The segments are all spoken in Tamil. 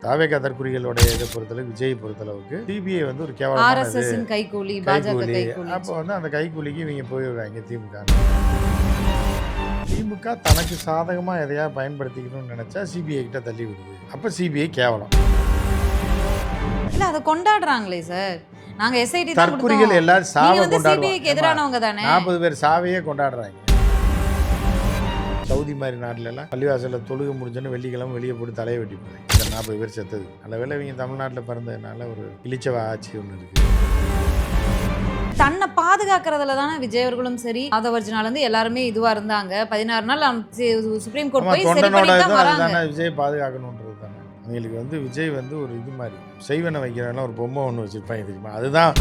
தாவேகா தற்குறிகளுடைய இதை பொறுத்தளவுக்கு விஜய் பொறுத்தளவுக்கு சிபிஐ வந்து ஒரு கேவலமானது ஆர்எஸ்எஸ்ஸின் கைக்கூலி, பாஜக கைக்கூலி. அப்போ வந்து அந்த கைக்கூலிக்கு இவங்க போயிடுறாங்க திமுக. திமுக தனக்கு சாதகமாக எதையா பயன்படுத்திக்கணும்னு நினைச்சா சிபிஐ கிட்ட தள்ளி விடுது. அப்போ சிபிஐ கேவலம். இல்ல அதை கொண்டாடுறாங்களே சார். நாங்க எஸ்ஐடி தான் தற்குறிகள் எல்லாரும் சாவை கொண்டாடுவாங்க. சிபிஐக்கு எதிரானவங்க தானே. 40 பேர் சாவையே கொண்டாடுறாங்க. சவுதி மாதிரி நாட்டிலலாம் பள்ளிவாசலில் தொழுக முடிஞ்சோன்னு வெள்ளிக்கிழமை வெளியே போட்டு தலையை வெட்டி போகிறேன். இந்த 40 பேர் செத்தது. நல்ல வேளை இவங்க தமிழ்நாட்டில் பிறந்ததுனால ஒரு இளிச்சவ ஆட்சி ஒன்று இருக்குது. தன்னை பாதுகாக்கிறதுல தானே விஜய் அவர்களும் சரி ஆதவர்ஜனாலேருந்து எல்லாருமே இதுவாக இருந்தாங்க. 16 நாள் சுப்ரீம் கோர்ட் போய் தொண்டனோட இதுதானே விஜய் பாதுகாக்கணுன்றது தானே. அவங்களுக்கு வந்து விஜய் வந்து ஒரு இது மாதிரி செய்வனை வைக்கிறவனா ஒரு பொம்மை ஒன்று வச்சுருப்பாங்க தெரியுமா. அதுதான்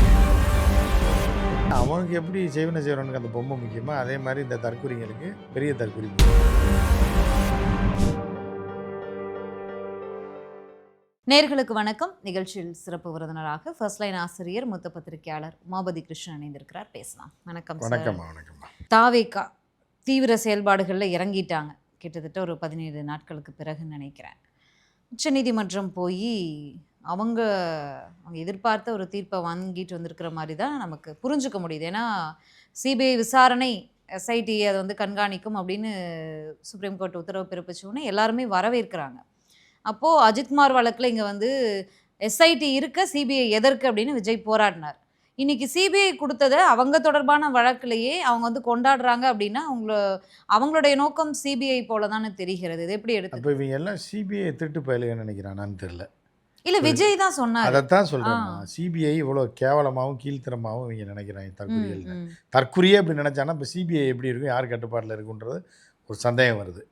அவனுக்கு எப்படி செய்வனை செய்கிறவனுக்கு அந்த பொம்மை முக்கியமா, அதே மாதிரி இந்த தற்குறிங்களுக்கு பெரிய தற்குறி. நேர்களுக்கு வணக்கம். நிகழ்ச்சியில் சிறப்பு விருந்தினராக ஃபர்ஸ்ட் லைன் ஆசிரியர் மூத்த பத்திரிகையாளர் உமாபதி கிருஷ்ணன் இணைந்திருக்கிறார். பேசலாம். வணக்கம். வணக்கம். வணக்கம். தாவேகா தீவிர செயல்பாடுகளில் இறங்கிட்டாங்க. கிட்டத்தட்ட ஒரு 17 நாட்களுக்கு பிறகு நினைக்கிறேன். உச்சநீதிமன்றம் போய் அவங்க எதிர்பார்த்த ஒரு தீர்ப்பை வாங்கிட்டு வந்திருக்கிற மாதிரி தான் நமக்கு புரிஞ்சுக்க முடியுது. ஏன்னா சிபிஐ விசாரணை எஸ்ஐடி அதை வந்து கண்காணிக்கும் அப்படின்னு சுப்ரீம் கோர்ட் உத்தரவு பிறப்பிச்சோன்னே எல்லாருமே வரவேற்கிறாங்க. அப்போது அஜித்குமார் வழக்கில் இங்கே வந்து எஸ்ஐடி இருக்க சிபிஐ எதற்கு அப்படின்னு விஜய் போராடினார். இன்றைக்கி சிபிஐ கொடுத்ததை அவங்க தொடர்பான வழக்கிலேயே அவங்க வந்து கொண்டாடுறாங்க அப்படின்னா அவங்களுடைய நோக்கம் சிபிஐ போல தானே தெரிகிறது. இது எப்படி எடுத்து இப்போ இவங்க எல்லாம் சிபிஐ திருட்டு பயலுன்னு நினைக்கிறானான்னு தெரியல. இல்லை, விஜய் தான் சொன்னார். அதைத்தான் சொல்கிறேன். சிபிஐ இவ்வளோ கேவலமாகவும் கீழ்த்தரமாகவும் இவங்க நினைக்கிறாங்க. தற்குறிகள் தற்குறியே அப்படி நினச்சானா இப்போ சிபிஐ எப்படி இருக்கும், யார் கட்டுப்பாட்டில் இருக்குன்றது ஒரு சந்தேகம் வருது.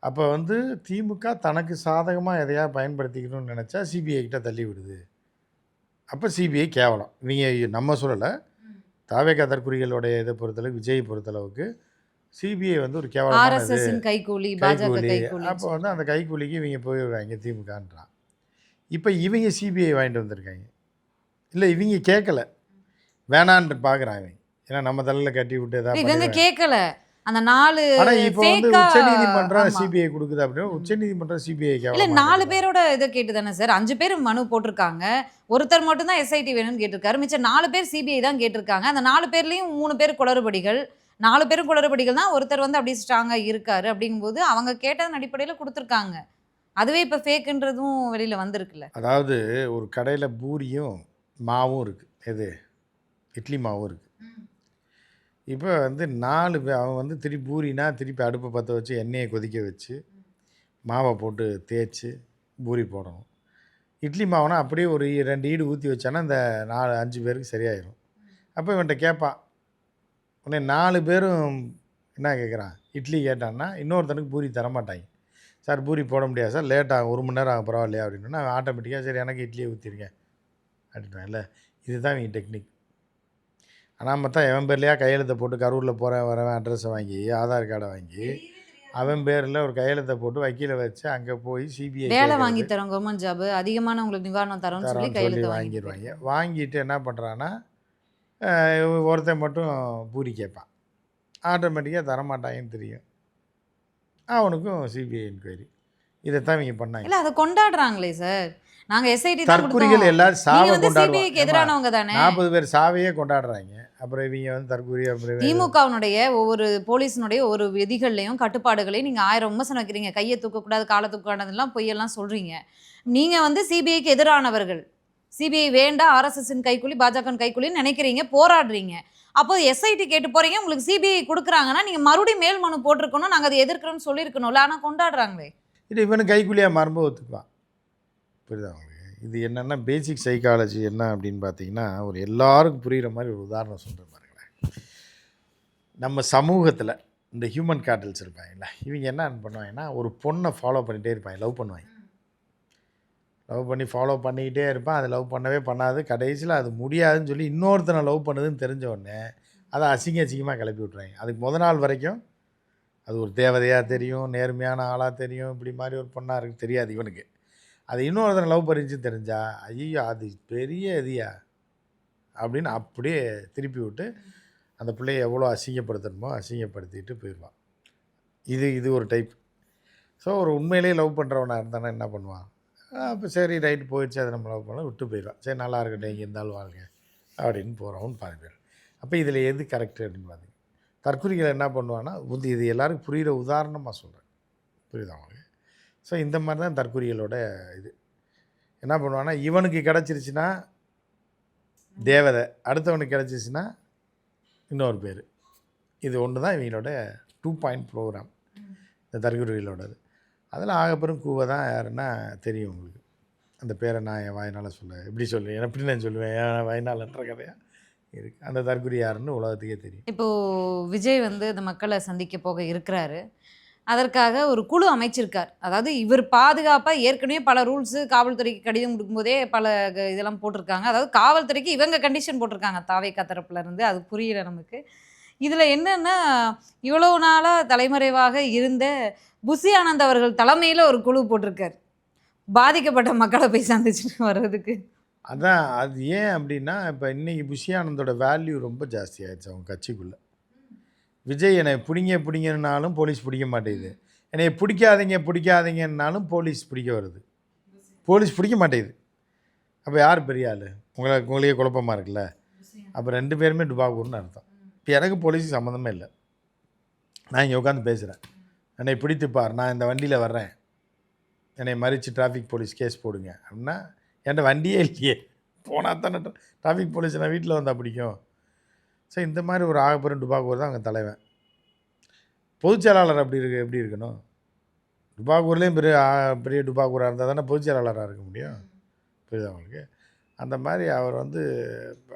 அப்போ வந்து திமுக தனக்கு சாதகமாக எதையா பயன்படுத்திக்கணும்னு நினச்சா சிபிஐ கிட்ட தள்ளி விடுது. அப்போ சிபிஐ கேவலம். இவங்க நம்ம சொல்லலை. தாவேகா தற்குறிகளுடைய இதை பொறுத்தளவுக்கு விஜய் பொறுத்தளவுக்கு சிபிஐ வந்து ஒரு கேவலமானது கைக்கூலி. அப்போ வந்து அந்த கைக்கூலிக்கு இவங்க போயிடுறாங்க திமுகன்றான். இப்போ இவங்க சிபிஐ வாங்கிட்டு வந்திருக்காங்க. இல்லை, இவங்க கேட்கல, வேணான்னு பார்க்குறாங்க. ஏன்னா நம்ம தலையில் கட்டி விட்டு ஏதாவது கேட்கல. அந்த 4 ஆனால் இப்போ வந்து உச்சநீதிமன்றம் சிபிஐ கொடுக்குது அப்படின்னா உச்சநீதிமன்றம் சிபிஐ இல்லை 4 பேரோட இதை கேட்டு தானே சார். 5 பேர் மனு போட்டிருக்காங்க. ஒருத்தர் மட்டும் தான் எஸ்ஐடி வேணும்னு கேட்டிருக்காரு. மிச்சம் 4 பேர் சிபிஐ தான் கேட்டிருக்காங்க. அந்த 4 பேர்லேயும் 3 பேர் குளறுபடிகள். 4 பேரும் குளறுபடிகள் தான். ஒருத்தர் வந்து அப்படியே ஸ்ட்ராங்காக இருக்காரு. அப்படிங்கும்போது அவங்க கேட்டதன் அடிப்படையில் கொடுத்துருக்காங்க. அதுவே இப்போ ஃபேக்குன்றதும் வெளியில் வந்திருக்குல்ல. அதாவது ஒரு கடையில் பூரியும் மாவும் இருக்குது. எது இட்லி மாவும் இருக்குது. இப்போ வந்து 4 அவன் வந்து திருப்பி பூரினா திருப்பி அடுப்பை பற்ற வச்சு எண்ணெயை கொதிக்க வச்சு மாவை போட்டு தேய்ச்சி பூரி போடணும். இட்லி மாவுனா அப்படியே ஒரு 2 ஈடு ஊற்றி வச்சானா இந்த 5 பேருக்கு சரியாயிடும். அப்போ இவன்கிட்ட கேட்பான். உடனே 4 பேரும் என்ன கேட்குறான், இட்லி கேட்டான்னா இன்னொருத்தனுக்கு பூரி தரமாட்டாங்க. சார் பூரி போட முடியாது சார், லேட் ஆகும், 1 மணி நேரம் ஆகும், பரவாயில்லையா அப்படின்னா ஆட்டோமேட்டிக்காக சரி எனக்கு இட்லியை ஊற்றிருக்கேன் அப்படின்னா. இல்லை, இதுதான் இவங்க டெக்னிக். ஆனால் மொத்தம் எவன் பேர்லையா கையெழுத்தை போட்டு கரூரில் போகிறேன் வரவன் அட்ரஸை வாங்கி ஆதார் கார்டை வாங்கி அவன் பேரில் ஒரு கையெழுத்தை போட்டு வக்கீலை வச்சு அங்கே போய் சிபிஐ வேலை வாங்கி தரோம், கவர்மெண்ட் ஜாப் அதிகமான உங்களுக்கு நிவாரணம் தரோம்னு சொல்லி கையெழுத்து வாங்கிடுவாங்க. வாங்கிட்டு என்ன பண்ணுறான்னா ஒருத்தன் மட்டும் பூரி கேட்பான். ஆட்டோமேட்டிக்காக தரமாட்டாங்கன்னு தெரியும். அவனுக்கும் சிபிஐ என்கொயரி. இதைத்தான் இவங்க பண்ணாங்க. இல்லை, அதை கொண்டாடுறாங்களே சார். நாங்கள் எஸ்ஐடி தற்குறிகள் எல்லாரும் சாவை கொண்டாடுவாங்க. எதிரானவங்க தானே. 40 பேர் சாவையே கொண்டாடுறாங்க. அப்புறம் இவங்க வந்து தற்குறி. திமுகவினுடைய ஒவ்வொரு போலீஸினுடைய ஒரு விதிகள்லையும் கட்டுப்பாடுகளையும் நீங்கள் 1000 விமர்சனம் வைக்கிறீங்க. கையை தூக்கக்கூடாது, காலை தூக்கக்கூடாதுலாம் பொய்யெல்லாம் சொல்கிறீங்க. நீங்கள் வந்து சிபிஐக்கு எதிரானவர்கள். சிபிஐ வேண்டாம், ஆர்எஸ்எஸ்ஸின் கைக்கூலி, பாஜகவின் கைக்கூலின்னு நினைக்கிறீங்க, போராடுறீங்க. அப்போ எஸ்ஐடி கேட்டு போகிறீங்க, உங்களுக்கு சிபிஐ கொடுக்குறாங்கன்னா நீங்கள் மறுபடியும் மேல் மனு போட்டிருக்கணும், நாங்கள் அதை எதிர்க்கிறோன்னு சொல்லியிருக்கணும்ல. ஆனால் கொண்டாடுறாங்களே. இது இவனு கைக்கூலியாக மாறும்போது ஒத்துக்குவான். புரியுதா உங்களுக்கு? இது என்னென்னா பேசிக் சைக்காலஜி என்ன அப்படின்னு பார்த்தீங்கன்னா, ஒரு எல்லாருக்கும் புரிகிற மாதிரி ஒரு உதாரணம் சொல்கிற பாருங்களேன். நம்ம சமூகத்தில் இந்த ஹியூமன் கேட்டல்ஸ் இருப்பாங்கல்ல, இவங்க என்ன பண்ணுவாங்கன்னா ஒரு பொண்ணை ஃபாலோ பண்ணிகிட்டே இருப்பாங்க, லவ் பண்ணுவாங்க. லவ் பண்ணி ஃபாலோ பண்ணிக்கிட்டே இருப்பான். அதை லவ் பண்ணவே பண்ணாது. கடைசியில் அது முடியாதுன்னு சொல்லி இன்னொருத்தனை லவ் பண்ணுதுன்னு தெரிஞ்ச உடனே அதை அசிங்கமாக கிளப்பி விட்றாங்க. அதுக்கு முத நாள் வரைக்கும் அது ஒரு தேவதையாக தெரியும், நேர்மையான ஆளாக தெரியும், இப்படி மாதிரி ஒரு பொண்ணாக இருக்குது தெரியாது இவனுக்கு. அது இன்னொருத்தனை லவ் பண்ணிச்சுன்னு தெரிஞ்சா ஐயோ அது பெரிய எதியா அப்படின்னு அப்படியே திருப்பி விட்டு அந்த பிள்ளையை எவ்வளோ அசிங்கப்படுத்தணுமோ அசிங்கப்படுத்திட்டு போயிடுவான். இது ஒரு டைப். ஸோ ஒரு உண்மையிலே லவ் பண்ணுறவனாக இருந்தானா என்ன பண்ணுவான், அப்போ சரி ரைட்டு போயிடுச்சு, அதை நம்ம லவ் பண்ண விட்டு போயிடுவான். சரி நல்லா இருக்கட்டும், இங்கே இருந்தாலும் வாழ்க அப்படின்னு போகிறவன் பாதி பேர். அப்போ இதில் எது கரெக்டு அப்படின்னு பார்த்தீங்க, தற்குறிகள் என்ன பண்ணுவான்னா, இது எல்லாருக்கும் புரிகிற உதாரணமாக சொல்கிறேன், புரியுதா அவங்களுக்கு? ஸோ இந்த மாதிரி தான் தற்குறிகளோட இது என்ன பண்ணுவான்னா, இவனுக்கு கிடச்சிருச்சுன்னா தேவதை, அடுத்தவனுக்கு கிடச்சிருச்சுன்னா இன்னொரு பேர். இது ஒன்று தான் இவங்களோட 2 பாயிண்ட் ப்ரோக்ராம், இந்த தற்குறிகளோடது. அதில் ஆகப்பெரும் கூவை தான் யாருன்னா தெரியும் உங்களுக்கு. அந்த பேரை நான் என் வாயினால் எப்படி சொல்லுவேன், எப்படி நான் சொல்லுவேன், என் வாயினால்ன்ற கதையாக இருக்குது. அந்த தற்குறி யாருன்னு உலகத்துக்கே தெரியும். இப்போது விஜய் வந்து இந்த மக்களை சந்திக்க போக இருக்கிறாரு. அதற்காக ஒரு குழு அமைச்சிருக்கார். அதாவது இவர் பாதுகாப்பாக ஏற்கனவே பல ரூல்ஸு காவல்துறைக்கு கடிதம் கொடுக்கும்போதே பல இதெல்லாம் போட்டிருக்காங்க. அதாவது காவல்துறைக்கு இவங்க கண்டிஷன் போட்டிருக்காங்க தாவேக்கா தரப்புலேருந்து. அது புரியல நமக்கு. இதில் என்னென்னா, இவ்வளோ நாளாக தலைமறைவாக இருந்த புசி ஆனந்த் அவர்கள் தலைமையில் ஒரு குழு போட்டிருக்கார், பாதிக்கப்பட்ட மக்களை போய் சந்திச்சுட்டு வர்றதுக்கு. அதான் அது ஏன் அப்படின்னா, இப்போ இன்றைக்கி புஷி ஆனந்தோட வேல்யூ ரொம்ப ஜாஸ்தி ஆகிடுச்சு அவங்க கட்சிக்குள்ளே. விஜய் என்னை பிடிங்கன்னாலும் போலீஸ் பிடிக்க மாட்டேங்குது, என்னை பிடிக்காதீங்கன்னாலும் போலீஸ் பிடிக்க வருது, போலீஸ் பிடிக்க மாட்டேங்குது. அப்போ யார் பெரிய ஆள்? உங்களுக்கே குழப்பமாக இருக்குல்ல. அப்போ 2 பேருமே டுபாகூர்னு அர்த்தம். இப்போ எனக்கு போலீஸுக்கு சம்மந்தமே இல்லை. நான் இங்கே உட்காந்து பேசுகிறேன், என்னை பிடித்துப்பார், நான் இந்த வண்டியில் வர்றேன், என்னை மறித்து டிராஃபிக் போலீஸ் கேஸ் போடுங்க அப்படின்னா, என்கிட்ட வண்டியே இல்லையே, போனால் தானே டிராஃபிக் போலீஸ் நான் வீட்டில் வந்தால் பிடிக்கும். ஸோ இந்த மாதிரி ஒரு ஆகப்பெரும் டுபாகூர் தான் அங்கே தலைவன். பொதுச் செயலாளர் எப்படி இருக்கணும்? டுபாகூர்லேயும் பெரிய டுபாகூராக இருந்தால் தானே பொதுச் செயலாளராக இருக்க முடியும், புரியுதா அவங்களுக்கு? அந்த மாதிரி அவர் வந்து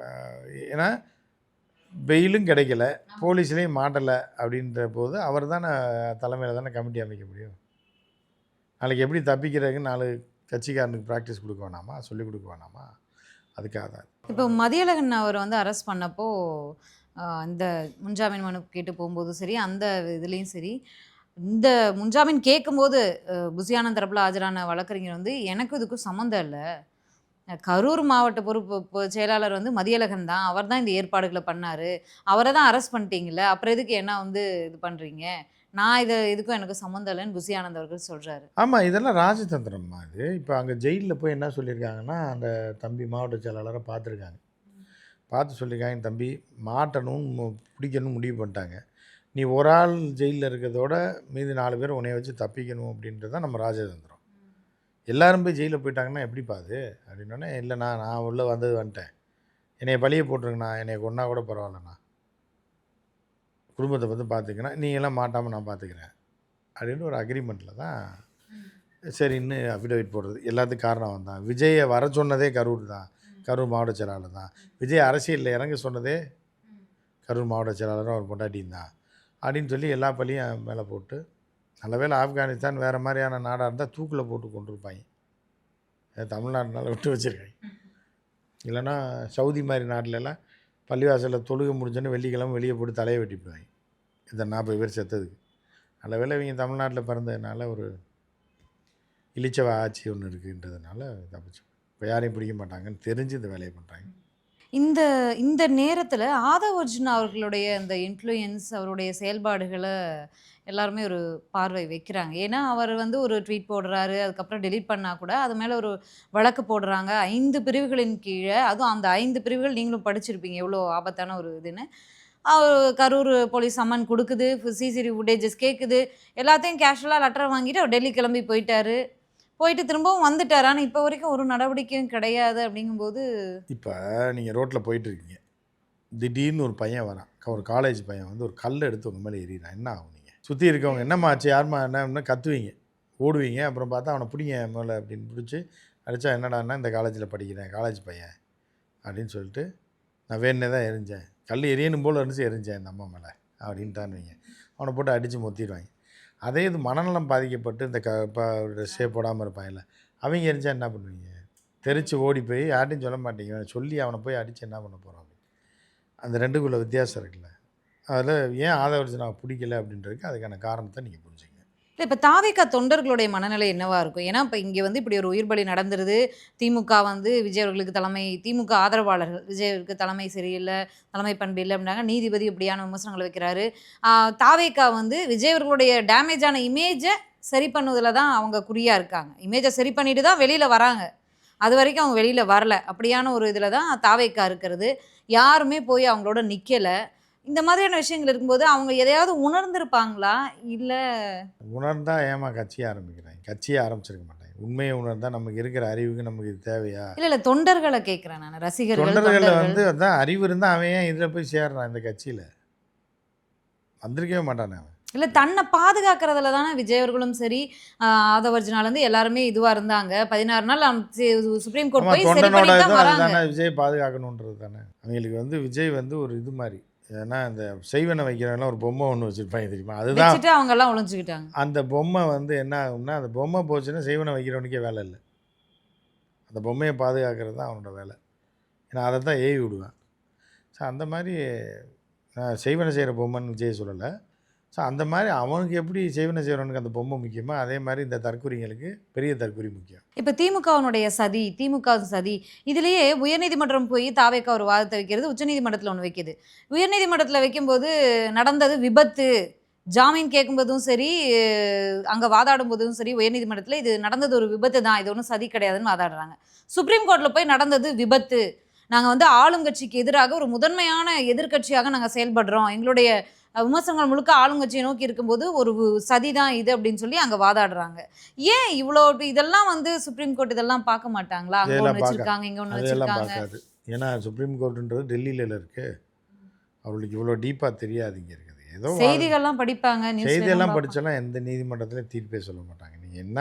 ஏன்னா வெயிலும் கிடைக்கல, போலீஸ்லேயும் மாட்டலை அப்படின்ற போது அவர் தானே தலைமையில் தானே கமிட்டி அமைக்க முடியும். நாளைக்கு எப்படி தப்பிக்கிறதுக்கு 4 கட்சிக்காரனுக்கு ப்ராக்டிஸ் கொடுக்க வேணாமா, சொல்லிக் கொடுக்க வேணாமா? அதுக்காக தான். இப்போ மதியழகன் அவர் வந்து அரெஸ்ட் பண்ணப்போ இந்த முன்ஜாமீன் மனு கேட்டு போகும்போதும் சரி, அந்த இதுலேயும் சரி, இந்த முன்ஜாமீன் கேட்கும்போது புசி ஆனந்த் தரப்பில் ஆஜரான வழக்கறிஞர் வந்து எனக்கும் இதுக்கும் சம்மந்தம் இல்லை, கரூர் மாவட்ட பொறுப்பு செயலாளர் வந்து மதியழகன் தான், அவர் தான் இந்த ஏற்பாடுகளை பண்ணார், அவரை தான் அரெஸ்ட் பண்ணிட்டீங்கல்ல, அப்புறம் எதுக்கு என்ன வந்து இது பண்ணுறீங்க, நான் இதுக்கும் எனக்கு சம்மந்தம் இல்லைன்னு புசி ஆனந்த் அவர்கள் சொல்கிறாரு. ஆமாம், இதெல்லாம் ராஜதந்திரம்மா இது. இப்போ அங்கே ஜெயிலில் போய் என்ன சொல்லியிருக்காங்கன்னா, அந்த தம்பி மாவட்ட செயலாளரை பார்த்துருக்காங்க, பார்த்து சொல்லியிருக்காங்க, தம்பி மாட்டணும் பிடிக்கணும் முடிவு பண்ணிட்டாங்க, நீ ஒரு ஆள் ஜெயிலில் இருக்கிறதோட மீதி 4 பேர் உன்னைய வச்சு தப்பிக்கணும் அப்படின்றது தான் நம்ம ராஜதந்திரம். எல்லோரும் போய் ஜெயிலில் போயிட்டாங்கன்னா எப்படிப்பா அது அப்படின்னோடனே, இல்லைண்ணா நான் உள்ளே வந்துட்டேன், என்னைய பழியை போட்டிருங்கண்ணா, என்னைய கொண்டா கூட பரவாயில்லண்ணா, குடும்பத்தை பற்றி பார்த்துக்கிறேன், நீங்களாம் மாட்டாமல் நான் பார்த்துக்கிறேன் அப்படின்னு ஒரு அக்ரிமெண்ட்டில் தான் சரின்னு அஃபிடவிட் போடுறது. எல்லாத்துக்கும் காரணம் அவன் தான். விஜயை வர சொன்னதே கரூர் தான், கரூர் மாவட்ட செயலாளர் தான். விஜய் அரசியலில் இறங்க சொன்னதே கரூர் மாவட்ட செயலாளரும் அவர் பொண்டாட்டியும் தான் அப்படின்னு சொல்லி எல்லா பள்ளியும் மேலே போட்டு, நல்ல வேளை ஆப்கானிஸ்தான் வேறு மாதிரியான நாடாக இருந்தால் தூக்கில் போட்டு கொண்டிருப்பாங்க, தமிழ்நாடுனால விட்டு வச்சுருக்காங்க. இல்லைன்னா சவுதி மாதிரி நாட்டிலலாம் பள்ளிவாசலில் தொழுகை முடிஞ்சோன்னு வெள்ளிக்கிழமை வெளியே போட்டு தலையை வெட்டிப்பாங்க, இந்த 40 பேர் செத்ததுக்கு. நல்ல வேளை இவங்க தமிழ்நாட்டில் பிறந்ததுனால ஒரு இளிச்சவ ஆட்சி ஒன்று இருக்குன்றதுனால தப்பிச்சு, இப்போ யாரையும் பிடிக்க மாட்டாங்கன்னு தெரிஞ்சு இந்த வேலையை பண்ணுறாங்க. இந்த இந்த நேரத்தில் ஆதவ் அர்ஜுன் அவர்களுடைய அந்த இன்ஃப்ளூயன்ஸ், அவருடைய செயல்பாடுகளை எல்லாருமே ஒரு பார்வை வைக்கிறாங்க. ஏன்னா அவர் வந்து ஒரு ட்வீட் போடுறாரு, அதுக்கப்புறம் டெலீட் பண்ணால் கூட அது மேலே ஒரு வழக்கு போடுறாங்க 5 பிரிவுகளின் கீழே. அதுவும் அந்த 5 பிரிவுகள் நீங்களும் படிச்சிருப்பீங்க எவ்வளோ ஆபத்தான ஒரு இதுன்னு. கரூர் போலீஸ் சம்மன் கொடுக்குது, சிசிடிவி ஃபுட்டேஜஸ் கேட்குது, எல்லாத்தையும் கேஷுவலாக லெட்டர் வாங்கிட்டு அவர் டெல்லி கிளம்பி போயிட்டு திரும்பவும் வந்துட்டார். ஆனால் இப்போ வரைக்கும் ஒரு நடவடிக்கையும் கிடையாது. அப்படிங்கும்போது இப்போ நீங்கள் ரோட்டில் போயிட்டுருக்கீங்க, திடீர்னு ஒரு பையன் வரான், ஒரு காலேஜ் பையன் வந்து ஒரு கல் எடுத்து உங்கள் மேலே எறிகிறான், என்ன ஆகும்? நீங்கள் சுற்றி இருக்கவங்க என்னம்மா ஆச்சு, யாருமா என்ன கத்துவீங்க, ஓடுவீங்க. அப்புறம் பார்த்தா அவனை பிடிங்க மேலே அப்படின்னு பிடிச்சி அடித்தா, என்னடான்னா இந்த காலேஜில் படிக்கிறேன், காலேஜ் பையன் அப்படின்னு சொல்லிட்டு நான் வேணுனே தான் எரிஞ்சேன், கல் எரியணும் போல் இருந்துச்சு, எரிஞ்சேன் இந்த அம்மா மேலே அப்படின்ட்டானுவீங்க. அவனை போட்டு அடித்து மொத்திடுவாங்க. அதே இது மனநலம் பாதிக்கப்பட்டு இந்த ட்ரெஸ்ஸே போடாமல் இருப்பாங்கல்ல, அவங்க எரிஞ்சால் என்ன பண்ணுவீங்க? தெரிச்சு ஓடி போய் யார்ட்டையும் சொல்ல மாட்டீங்க, சொல்லி அவனை போய் அடித்து என்ன பண்ண போகிறோம்? அந்த 2க்குள்ள வித்தியாசம் இருக்குல்ல. அதில் ஏன் ஆதவ அர்ஜுனாவை பிடிக்கல அப்படின்றதுக்கு அதுக்கான காரணத்தை நீங்கள் புரிஞ்சுங்க. இப்போ தாவேக்கா தொண்டர்களுடைய மனநிலை என்னவா இருக்கும்? ஏன்னா இப்போ இங்கே வந்து இப்படி ஒரு உயிர் பலி நடந்துருது, திமுக வந்து விஜய் அவர்களுக்கு தலைமை, திமுக ஆதரவாளர்கள் விஜய்க்கு தலைமை சரியில்லை, தலைமை பண்பு இல்லை அப்படின்னாங்க, நீதிபதி இப்படியான விமர்சனங்களை வைக்கிறாரு. தாவேக்கா வந்து விஜய் அவர்களுடைய டேமேஜான இமேஜை சரி பண்ணுவதில் தான் அவங்க குறியாக இருக்காங்க. இமேஜை சரி பண்ணிட்டு தான் வெளியில் வராங்க. அது வரைக்கும் அவங்க வெளியில் வரல. அப்படியான ஒரு இதில் தான் தாவேக்கா இருக்கிறது. யாருமே போய் அவங்களோட நிற்கலை. இந்த மாதிரியான விஷயங்கள் இருக்கும்போது அவங்க எதையாவது உணர்ந்திருப்பாங்களா? இல்லை உணர்ந்தா ஏமா கட்சியை ஆரம்பிக்கிறாங்க? கட்சியை ஆரம்பிச்சிருக்க மாட்டாங்க. உண்மையை உணர்ந்தா நமக்கு இருக்கிற அறிவுக்கு நமக்கு இது தேவையா? இல்லை தொண்டர்களை கேட்குறேன் நான். ரசிகர்கள், தொண்டர்களை தொண்டர்கள். வந்து அதான் அறிவு இருந்தால் அவன் ஏன் இதில் போய் சேர்றான்? இந்த கட்சியில் வந்திருக்கவே மாட்டானே அவன். இல்லை தன்னை பாதுகாக்கிறதுல தானே விஜய் அவர்களும் சரி, ஆதவர்ஜுனாலேருந்து எல்லாருமே இதுவாக இருந்தாங்க. 16 நாள் சுப்ரீம் கோர்ட் ஆமாம், போய் சரி தொண்டனோட பண்ணிட்டு தான் இதுவும் வராங்க. அதுதானே, விஜய் பாதுகாக்கணுன்றது தானே. அவங்களுக்கு வந்து விஜய் வந்து ஒரு இது மாதிரி, ஏன்னா இந்த செய்வனை வைக்கிறவங்களாம் ஒரு பொம்மை ஒன்று வச்சுருப்பாங்க தெரியுமா? அதுதான் வச்சுட்டு அவங்க எல்லாம் ஒளிஞ்சுக்கிட்டாங்க. அந்த பொம்மை வந்து என்ன ஆகும்னா, அந்த பொம்மை போச்சுன்னா செய்வனை வைக்கிறவனுக்கே வேலை இல்லை. அந்த பொம்மையை பாதுகாக்கிறது தான் அவனோட வேலை. ஏன்னா அதை தான் ஏவி விடுவேன். ஸோ அந்த மாதிரி நான் செய்வனை செய்கிற பொம்மைன்னு விஜய் சொல்லலை. ஸோ அந்த மாதிரி அவனுக்கு எப்படி செய்வனை செய்கிறவனுக்கு அந்த பொம்மை முக்கியமோ, அதே மாதிரி இந்த தற்கொலைங்களுக்கு பெரிய தற்கொலை முக்கியம். இப்போ திமுகவினுடைய சதி, திமுக சதி, இதுலேயே உயர்நீதிமன்றம் போய் தாவேக்கா ஒரு வாதத்தை வைக்கிறது, உச்சநீதிமன்றத்தில் ஒன்று வைக்கிது. உயர்நீதிமன்றத்தில் வைக்கும்போது நடந்தது விபத்து. ஜாமீன் கேட்கும்போதும் சரி, அங்கே வாதாடும் போதும் சரி, உயர்நீதிமன்றத்தில் இது நடந்தது ஒரு விபத்து தான், இது ஒன்றும் சதி கிடையாதுன்னு வாதாடுறாங்க. சுப்ரீம் கோர்ட்டில் போய் நடந்தது விபத்து, நாங்கள் வந்து ஆளுங்கட்சிக்கு எதிராக ஒரு முதன்மையான எதிர்க்கட்சியாக நாங்கள் செயல்படுறோம், எங்களுடைய விமர்சனங்கள் முழுக்க ஆளுங்கட்சியை நோக்கி இருக்கும்போது ஒரு சதி தான் இது அப்படின்னு சொல்லி அங்கே வாதாடுறாங்க. ஏன் இவ்வளோ இதெல்லாம் வந்து சுப்ரீம் கோர்ட் இதெல்லாம் பார்க்க மாட்டாங்களா? அங்கே இதெல்லாம் ஒன்று வச்சுருக்காங்க, இங்கே ஒன்று அதெல்லாம் வச்சுருக்காங்க. பார்க்காது. ஏன்னா சுப்ரீம் கோர்ட்டுன்றது டெல்லியில் இருக்குது. அவளுக்கு இவ்வளோ டீப்பாக தெரியாது இங்கே இருக்குது. ஏதோ செய்திகள்லாம் படிப்பாங்க, செய்தியெல்லாம் படித்தாலாம் எந்த நீதிமன்றத்திலையும் தீர்ப்பே சொல்ல மாட்டாங்க. நீங்கள் என்ன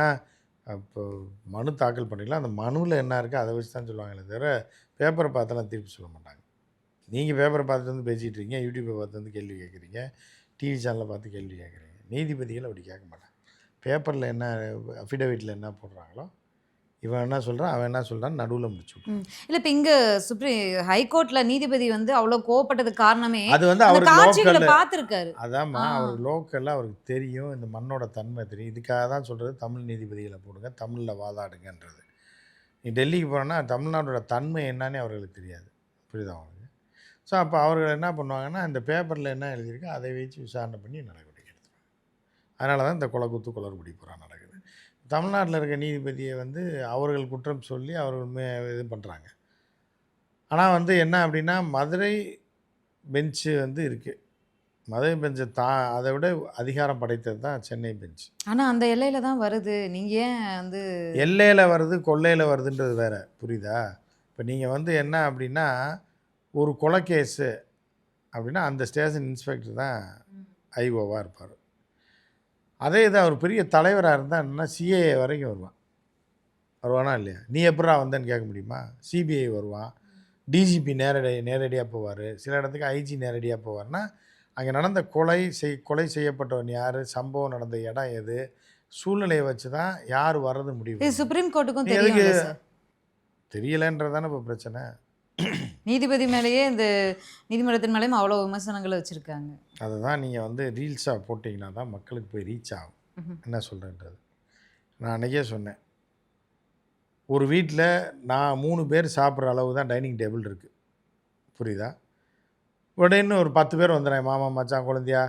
இப்போ மனு தாக்கல் பண்ணிக்கலாம், அந்த மனுவில் என்ன இருக்கோ அதை வச்சு தான் சொல்லுவாங்களே தவிர பேப்பரை பார்த்தெல்லாம் தீர்ப்பு சொல்ல மாட்டாங்க. நீங்கள் பேப்பரை பார்த்துட்டு வந்து பேசிகிட்டு இருக்கீங்க, யூடியூப்பை பார்த்து வந்து கேள்வி கேட்குறீங்க, டிவி சேனலை பார்த்து கேள்வி கேட்குறீங்க. நீதிபதிகள் அப்படி கேட்க மாட்டாங்க. பேப்பரில் என்ன அஃபிடவிட்டில் என்ன போடுறாங்களோ, இவன் என்ன சொல்கிறான் அவன் என்ன சொல்கிறான்னு நடுவில் முடிச்சு விட்ருவான். இல்லை இப்போ இங்கே ஹைகோர்ட்டில் நீதிபதி வந்து அவ்வளோ கோவப்பட்டதுக்கு காரணமே அது வந்து அந்த அவருக்கு காட்சிகளை லோக்கலில், பார்த்துருக்காரு. அதாம்மா அவருக்கு லோக்கலில் அவருக்கு தெரியும், இந்த மண்ணோட தன்மை தெரியும். இதுக்காக தான் சொல்கிறது தமிழ் நீதிபதிகளை போடுங்க, தமிழில் வாதாடுங்கன்றது. நீ டெல்லிக்கு போனோன்னா தமிழ்நாட்டோட தன்மை என்னன்னே அவர்களுக்கு தெரியாது. புரியுதா அவங்களுக்கு? ஸோ அப்போ அவர்கள் என்ன பண்ணுவாங்கன்னா, இந்த பேப்பரில் என்ன எழுதியிருக்கோ அதை வச்சு விசாரணை பண்ணி நடவடிக்கை எடுத்துருவாங்க. அதனால தான் இந்த கொலை குத்து குளறுபடி பூரா நடக்குது. தமிழ்நாட்டில் இருக்க நீதிபதியை வந்து அவர்கள் குற்றம் சொல்லி அவர்கள் இது பண்ணுறாங்க. ஆனால் வந்து என்ன அப்படின்னா, மதுரை பெஞ்சு வந்து இருக்குது. மதுரை பெஞ்சை அதை விட அதிகாரம் படைத்தது தான் சென்னை பெஞ்ச். ஆனால் அந்த எல்லையில் தான் வருது. நீங்கள் ஏன் வந்து எல்லையில் வருது கொள்ளையில் வருதுன்றது வேறு, புரியுதா? இப்போ நீங்கள் வந்து என்ன அப்படின்னா, ஒரு கொலை கேஸு அப்படின்னா அந்த ஸ்டேஷன் இன்ஸ்பெக்டர் தான் ஐஓவாக இருப்பார். அதே இது அவர் பெரிய தலைவராக இருந்தால் என்னன்னா சிஏஏ வரைக்கும் வருவானா இல்லையா? நீ எப்படா வந்தேன்னு கேட்க முடியுமா? சிபிஐ வருவான், டிஜிபி நேரடியாக போவார், சில இடத்துக்கு ஐஜி நேரடியாக போவார்னா அங்கே நடந்த கொலை செய்யப்பட்டவன் யார், சம்பவம் நடந்த இடம் எது, சூழ்நிலையை வச்சு தான் யார் வர்றது முடிவு. இது சுப்ரீம் கோர்ட்டுக்கும் எதுக்கு தெரியும். தெரியலன்றதானே இப்போ பிரச்சனை. நீதிபதி மேலேயே இந்த நீதிமன்றத்தின் மேலேயும் அவ்வளோ விமர்சனங்களை வச்சுருக்காங்க. அதை தான் நீங்கள் வந்து ரீல்ஸாக போட்டிங்கன்னா தான் மக்களுக்கு போய் ரீச் ஆகும். என்ன சொல்கிறேன்றது நான் அன்றைக்கே சொன்னேன். ஒரு வீட்டில் நான் 3 பேர் சாப்பிட்ற அளவு தான் டைனிங் டேபிள் இருக்குது, புரியுதா? உடனே ஒரு 10 பேர் வந்துடுறாங்க, மாமா மச்சான் குழந்தையா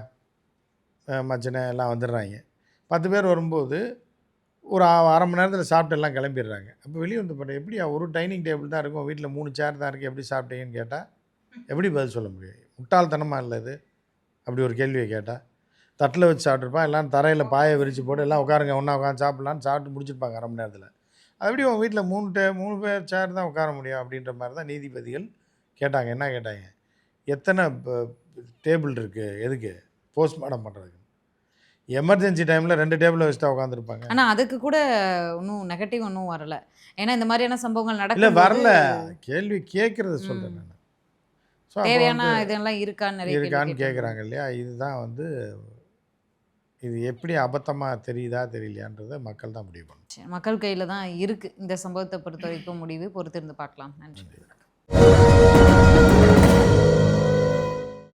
மச்சனை எல்லாம் வந்துடுறாங்க. 10 பேர் வரும்போது ஒரு அரை மணி நேரத்தில் சாப்பிட்டு எல்லாம் கிளம்பிடுறாங்க. அப்போ வெளியே வந்து போட்டேன், எப்படியா ஒரு டைனிங் டேபிள் தான் இருக்கும், வீட்டில் 3 சேர் தான் இருக்குது, எப்படி சாப்பிட்டீங்கன்னு கேட்டால் எப்படி பதில் சொல்ல முடியும்? முட்டாள்தனமாக இல்லை இது? அப்படி ஒரு கேள்வியை கேட்டால் தட்டில் வச்சு சாப்பிட்ருப்பான், எல்லாம் தரையில் பாயை விரித்து போட்டு எல்லாம் உட்காருங்க ஒன்றா உட்காந்து சாப்பிட்லான்னு சாப்பிட்டு முடிச்சிருப்பாங்க அரை மணி நேரத்தில். அது எப்படி உங்கள் வீட்டில் 3 பேர் சேர் தான் உட்கார முடியும் அப்படின்ற மாதிரி தான் நீதிபதிகள் கேட்டாங்க. என்ன கேட்டாங்க? எத்தனை டேபிள் இருக்குது, எதுக்கு? போஸ்ட்மார்ட்டம் பண்ணுறதுக்கு. எமர்ஜென்சி டைமில் 2 டேபிளை வச்சுட்டா உட்காந்துருப்பாங்க. ஆனால் அதுக்கு கூட ஒன்றும் நெகட்டிவ் ஒன்றும் வரல. ஏன்னா இந்த மாதிரியான சம்பவங்கள் இல்லை நடக்கும் வரல, கேள்வி கேட்குறது சொல்கிறேன் நான். ஸோ தேவையான இதெல்லாம் இருக்கான்னு நிறைய இருக்கான்னு கேட்குறாங்க இல்லையா? இதுதான் வந்து இது எப்படி அபத்தமாக தெரியுதா தெரியலையான்றதை மக்கள் தான் முடிவு பண்ணணும். மக்கள் கையில் தான் இருக்குது இந்த சம்பவத்தை பொறுத்த வரைக்கும் முடிவு. பொறுத்திருந்து பார்க்கலாம். நன்றி.